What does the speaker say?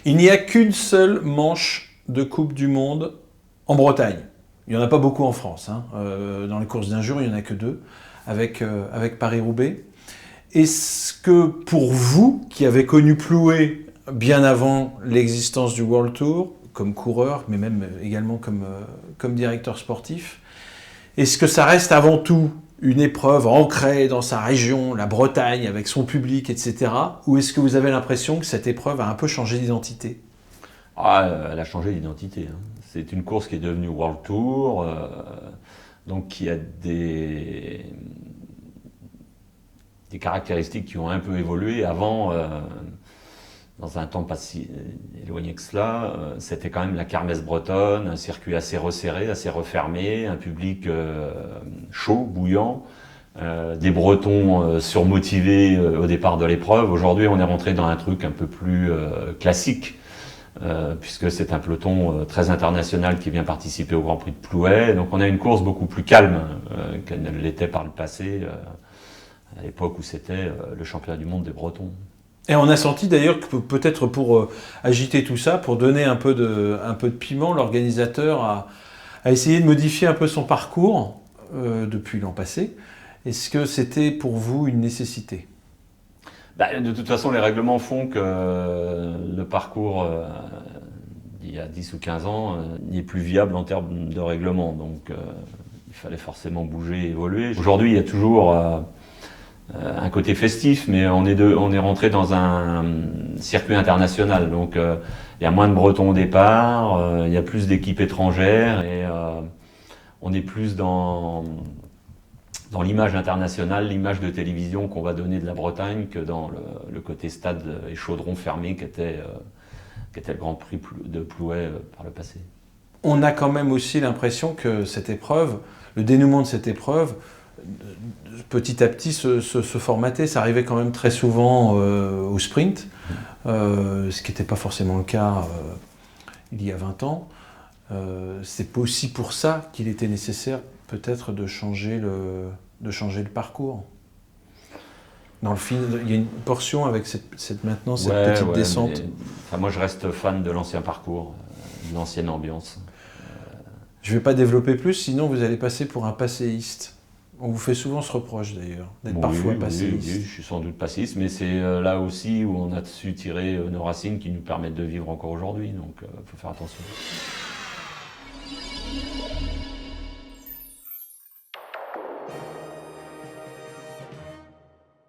Il n'y a qu'une seule manche de Coupe du Monde en Bretagne. Il n'y en a pas beaucoup en France. Hein. Dans les courses d'un jour, il n'y en a que deux, avec Paris-Roubaix. Est-ce que pour vous, qui avez connu Plouet bien avant l'existence du World Tour, comme coureur, mais même également comme directeur sportif, est-ce que ça reste avant tout une épreuve ancrée dans sa région, la Bretagne, avec son public, etc. Ou est-ce que vous avez l'impression que cette épreuve a un peu changé d'identité ? Elle a changé d'identité. Hein. C'est une course qui est devenue World Tour, donc qui a des caractéristiques qui ont un peu évolué. Avant, dans un temps pas si éloigné que cela, c'était quand même la kermesse bretonne, un circuit assez resserré, assez refermé, un public chaud, bouillant, des Bretons surmotivés au départ de l'épreuve. Aujourd'hui, on est rentré dans un truc un peu plus classique, puisque c'est un peloton très international qui vient participer au Grand Prix de Plouay. Donc on a une course beaucoup plus calme qu'elle ne l'était par le passé, à l'époque où c'était le championnat du monde des Bretons. Et on a senti d'ailleurs que peut-être pour agiter tout ça, pour donner un peu de piment, l'organisateur a essayé de modifier un peu son parcours depuis l'an passé. Est-ce que c'était pour vous une nécessité ? De toute façon, les règlements font que le parcours d'il y a 10 ou 15 ans n'est plus viable en termes de règlement. Donc il fallait forcément bouger, évoluer. Aujourd'hui, il y a toujours un côté festif, mais on est rentré dans un circuit international. Donc il y a moins de Bretons au départ, il y a plus d'équipes étrangères et on est plus dans l'image internationale, l'image de télévision qu'on va donner de la Bretagne que dans le côté stade et chaudron fermé qui était le Grand Prix de Plouay par le passé. On a quand même aussi l'impression que cette épreuve, le dénouement de cette épreuve, petit à petit se formatait. Ça arrivait quand même très souvent au sprint, ce qui n'était pas forcément le cas il y a 20 ans. C'est aussi pour ça qu'il était nécessaire peut-être de changer le parcours. Dans le film, il y a une portion avec cette petite descente. Moi, je reste fan de l'ancien parcours, de l'ancienne ambiance. Je ne vais pas développer plus, sinon vous allez passer pour un passéiste. On vous fait souvent ce reproche d'ailleurs, d'être parfois passéiste. Oui, je suis sans doute passéiste, mais c'est là aussi où on a su tirer nos racines qui nous permettent de vivre encore aujourd'hui, donc il faut faire attention.